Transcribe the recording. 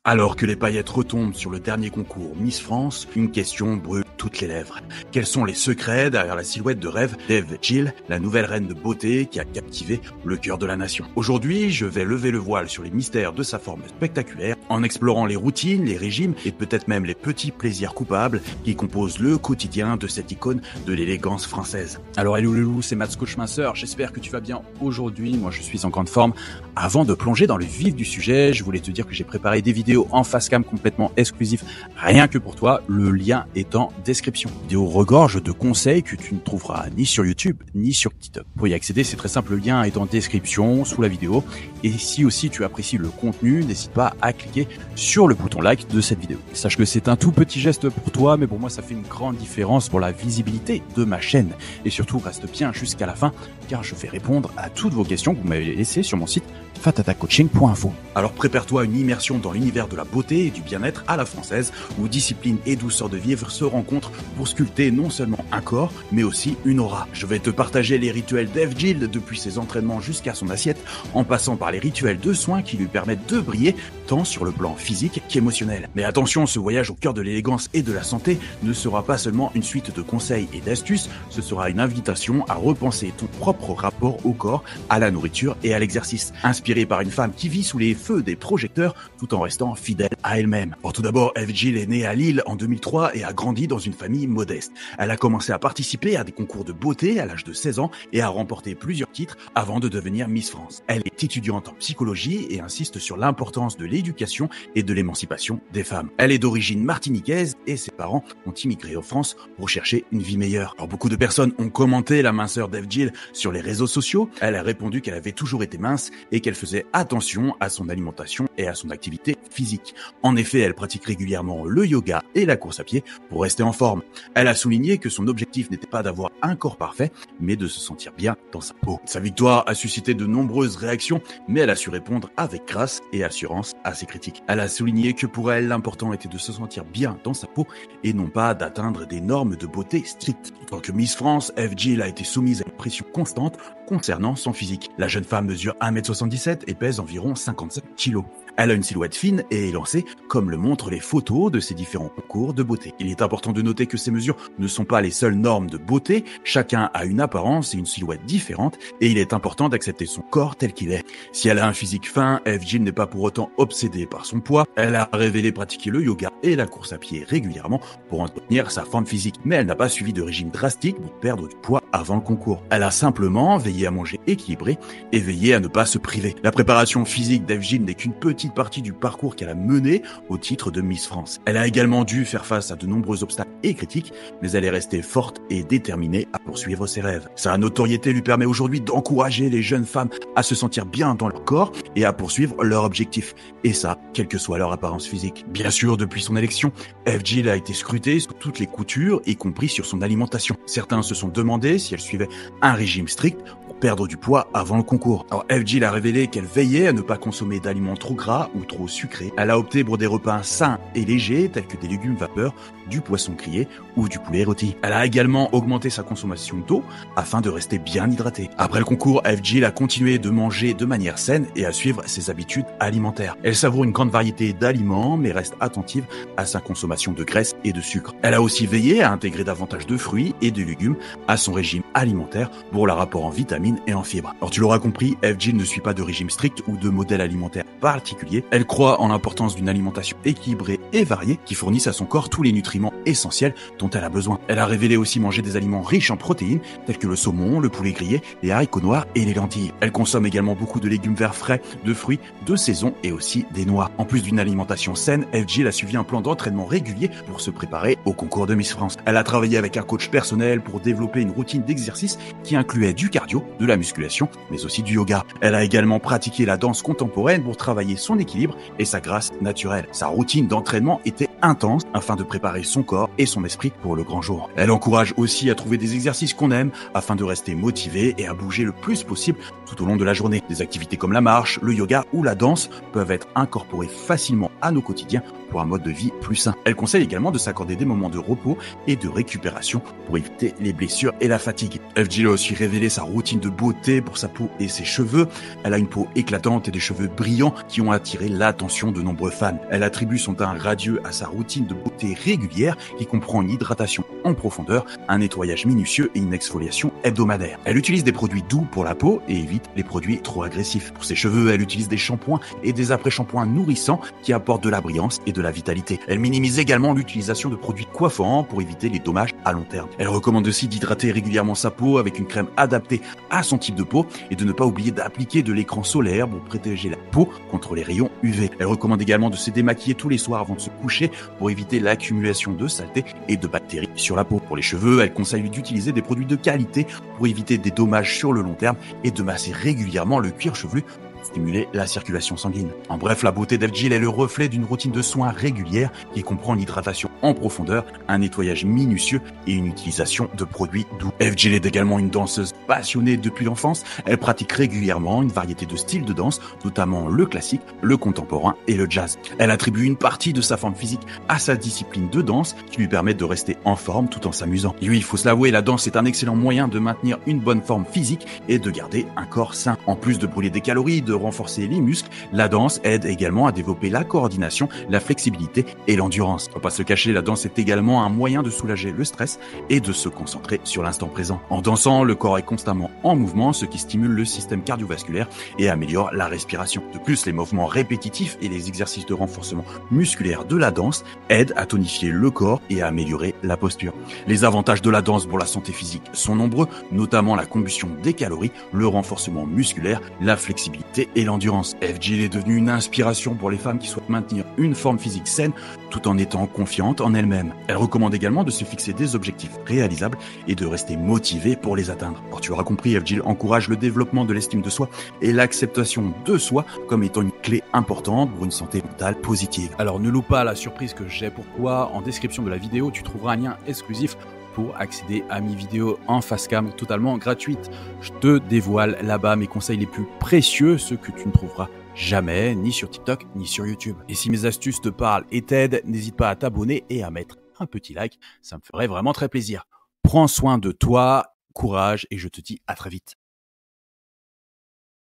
Alors que les paillettes retombent sur le dernier concours Miss France, une question brûle toutes les lèvres. Quels sont les secrets derrière la silhouette de rêve d'Eve Jill, la nouvelle reine de beauté qui a captivé le cœur de la nation? Aujourd'hui, je vais lever le voile sur les mystères de sa forme spectaculaire en explorant les routines, les régimes et peut-être même les petits plaisirs coupables qui composent le quotidien de cette icône de l'élégance française. Alors hello loulou, c'est Matt Coach Minceur, j'espère que tu vas bien aujourd'hui, moi je suis en grande forme. Avant de plonger dans le vif du sujet, je voulais te dire que j'ai préparé des vidéos en face cam complètement exclusif, rien que pour toi, le lien est en description. Vidéo regorge de conseils que tu ne trouveras ni sur YouTube ni sur TikTok. Pour y accéder, c'est très simple, le lien est en description sous la vidéo. Et si aussi tu apprécies le contenu, n'hésite pas à cliquer sur le bouton like de cette vidéo. Sache que c'est un tout petit geste pour toi, mais pour moi ça fait une grande différence pour la visibilité de ma chaîne. Et surtout, reste bien jusqu'à la fin, car je vais répondre à toutes vos questions que vous m'avez laissées sur mon site fatatacoaching.info. Alors prépare-toi à une immersion dans l'univers de la beauté et du bien-être à la française, où discipline et douceur de vivre se rencontrent pour sculpter non seulement un corps, mais aussi une aura. Je vais te partager les rituels d'Eve Jill depuis ses entraînements jusqu'à son assiette, en passant par les rituels de soins qui lui permettent de briller, tant sur le plan physique qu'émotionnel. Mais attention, ce voyage au cœur de l'élégance et de la santé ne sera pas seulement une suite de conseils et d'astuces, ce sera une invitation à repenser ton propre rapport au corps, à la nourriture et à l'exercice. Inspiré par une femme qui vit sous les feux des projecteurs tout en restant fidèle à elle-même. Or, tout d'abord, Eve Jill est née à Lille en 2003 et a grandi dans une famille modeste. Elle a commencé à participer à des concours de beauté à l'âge de 16 ans et a remporté plusieurs titres avant de devenir Miss France. Elle est étudiante en psychologie et insiste sur l'importance de l'éducation et de l'émancipation des femmes. Elle est d'origine martiniquaise et ses parents ont immigré en France pour chercher une vie meilleure. Alors, beaucoup de personnes ont commenté la minceur d'Eve Jill sur les réseaux sociaux. Elle a répondu qu'elle avait toujours été mince et qu'elle faisait attention à son alimentation et à son activité physique. En effet, elle pratique régulièrement le yoga et la course à pied pour rester en forme. Elle a souligné que son objectif n'était pas d'avoir un corps parfait, mais de se sentir bien dans sa peau. Sa victoire a suscité de nombreuses réactions, mais elle a su répondre avec grâce et assurance à ses critiques. Elle a souligné que pour elle, l'important était de se sentir bien dans sa peau et non pas d'atteindre des normes de beauté strictes. En tant que Miss France, Eve Jill a été soumise à une pression constante concernant son physique. La jeune femme mesure 1m77 et pèse environ 57 kg. Elle a une silhouette fine et élancée, comme le montrent les photos de ses différents concours de beauté. Il est important de noter que ces mesures ne sont pas les seules normes de beauté, chacun a une apparence et une silhouette différentes, et il est important d'accepter son corps tel qu'il est. Si elle a un physique fin, Eve Jill n'est pas pour autant obsédée par son poids, elle a révélé pratiquer le yoga et la course à pied régulièrement pour entretenir sa forme physique, mais elle n'a pas suivi de régime drastique pour perdre du poids avant le concours. Elle a simplement veillé à manger équilibré et veillé à ne pas se priver. La préparation physique d'Eve Jill n'est qu'une petite partie du parcours qu'elle a mené au titre de Miss France. Elle a également dû faire face à de nombreux obstacles et critiques, mais elle est restée forte et déterminée à poursuivre ses rêves. Sa notoriété lui permet aujourd'hui d'encourager les jeunes femmes à se sentir bien dans leur corps et à poursuivre leur objectif. Et ça, quelle que soit leur apparence physique. Bien sûr, depuis son élection, Eve Jill a été scrutée sous toutes les coutures, y compris sur son alimentation. Certains se sont demandé si elle suivait un régime strict pour perdre du poids avant le concours. Alors, Eve Jill a révélé qu'elle veillait à ne pas consommer d'aliments trop gras ou trop sucrés. Elle a opté pour des repas sains et légers tels que des légumes vapeur, du poisson grillé ou du poulet rôti. Elle a également augmenté sa consommation d'eau afin de rester bien hydratée. Après le concours, Eve Jill a continué de manger de manière saine et à suivre ses habitudes alimentaires. Elle savoure une grande variété d'aliments mais reste attentive à sa consommation de graisse et de sucre. Elle a aussi veillé à intégrer davantage de fruits et de légumes à son régime alimentaire pour leur apport en vitamines et en fibres. Alors tu l'auras compris, Eve Jill ne suit pas de régime strict ou de modèle alimentaire particulier. Elle croit en l'importance d'une alimentation équilibrée et variée qui fournisse à son corps tous les nutriments essentiels dont elle a besoin. Elle a révélé aussi manger des aliments riches en protéines tels que le saumon, le poulet grillé, les haricots noirs et les lentilles. Elle consomme également beaucoup de légumes verts frais, de fruits, de saison et aussi des noix. En plus d'une alimentation saine, Eve Jill a suivi un plan d'entraînement régulier pour se préparer au concours de Miss France. Elle a travaillé avec un coach personnel pour développer une routine d'exercice qui incluait du cardio, de la musculation, mais aussi du yoga. Elle a également pratiqué la danse contemporaine pour travailler son équilibre et sa grâce naturelle. Sa routine d'entraînement était intense afin de préparer son corps et son esprit pour le grand jour. Elle encourage aussi à trouver des exercices qu'on aime afin de rester motivé et à bouger le plus possible tout au long de la journée. Des activités comme la marche, le yoga ou la danse peuvent être incorporées facilement à nos quotidiens pour un mode de vie plus sain. Elle conseille également de s'accorder des moments de repos et de récupération pour éviter les blessures et la fatigue. FGill a aussi révélé sa routine de beauté pour sa peau et ses cheveux. Elle a une peau éclatante et des cheveux brillants qui ont attiré l'attention de nombreux fans. Elle attribue son teint radieux à sa routine de beauté régulière qui comprend une hydratation en profondeur, un nettoyage minutieux et une exfoliation hebdomadaire. Elle utilise des produits doux pour la peau et évite les produits trop agressifs. Pour ses cheveux, elle utilise des shampoings et des après-shampoings nourrissants qui apportent de la brillance et de la vitalité. Elle minimise également l'utilisation de produits coiffants pour éviter les dommages à long terme. Elle recommande aussi d'hydrater régulièrement sa peau avec une crème adaptée à son type de peau et de ne pas oublier d'appliquer de l'écran solaire pour protéger la peau contre les rayons UV. Elle recommande également de se démaquiller tous les soirs avant de se coucher pour éviter l'accumulation de saleté et de bactéries sur la peau. Pour les cheveux, elle conseille d'utiliser des produits de qualité pour éviter des dommages sur le long terme et de masser régulièrement le cuir chevelu pour stimuler la circulation sanguine. En bref, la beauté d'FGill est le reflet d'une routine de soins régulière qui comprend l'hydratation en profondeur, un nettoyage minutieux et une utilisation de produits doux. FGill est également une danseuse passionnée depuis l'enfance. Elle pratique régulièrement une variété de styles de danse, notamment le classique, le contemporain et le jazz. Elle attribue une partie de sa forme physique à sa discipline de danse qui lui permet de rester en forme tout en s'amusant. Et oui, il faut se l'avouer, la danse est un excellent moyen de maintenir une bonne forme physique et de garder un corps sain. En plus de brûler des calories, de renforcer les muscles, la danse aide également à développer la coordination, la flexibilité et l'endurance. Faut pas se cacher, la danse est également un moyen de soulager le stress et de se concentrer sur l'instant présent. En dansant, le corps est constamment en mouvement, ce qui stimule le système cardiovasculaire et améliore la respiration. De plus, les mouvements répétitifs et les exercices de renforcement musculaire de la danse aident à tonifier le corps et à améliorer la posture. Les avantages de la danse pour la santé physique sont nombreux, notamment la combustion des calories, le renforcement musculaire, la flexibilité et l'endurance. FGill est devenue une inspiration pour les femmes qui souhaitent maintenir une forme physique saine tout en étant confiante en elles-mêmes. Elle recommande également de se fixer des objectifs réalisables et de rester motivée pour les atteindre. Alors tu auras compris, FGill encourage le développement de l'estime de soi et l'acceptation de soi comme étant une clé importante pour une santé mentale positive. Alors ne loupe pas la surprise que j'ai pour toi. En description de la vidéo, tu trouveras un lien exclusif pour accéder à mes vidéos en facecam totalement gratuites. Je te dévoile là-bas mes conseils les plus précieux, ceux que tu ne trouveras jamais, ni sur TikTok, ni sur YouTube. Et si mes astuces te parlent et t'aident, n'hésite pas à t'abonner et à mettre un petit like, ça me ferait vraiment très plaisir. Prends soin de toi, courage et je te dis à très vite.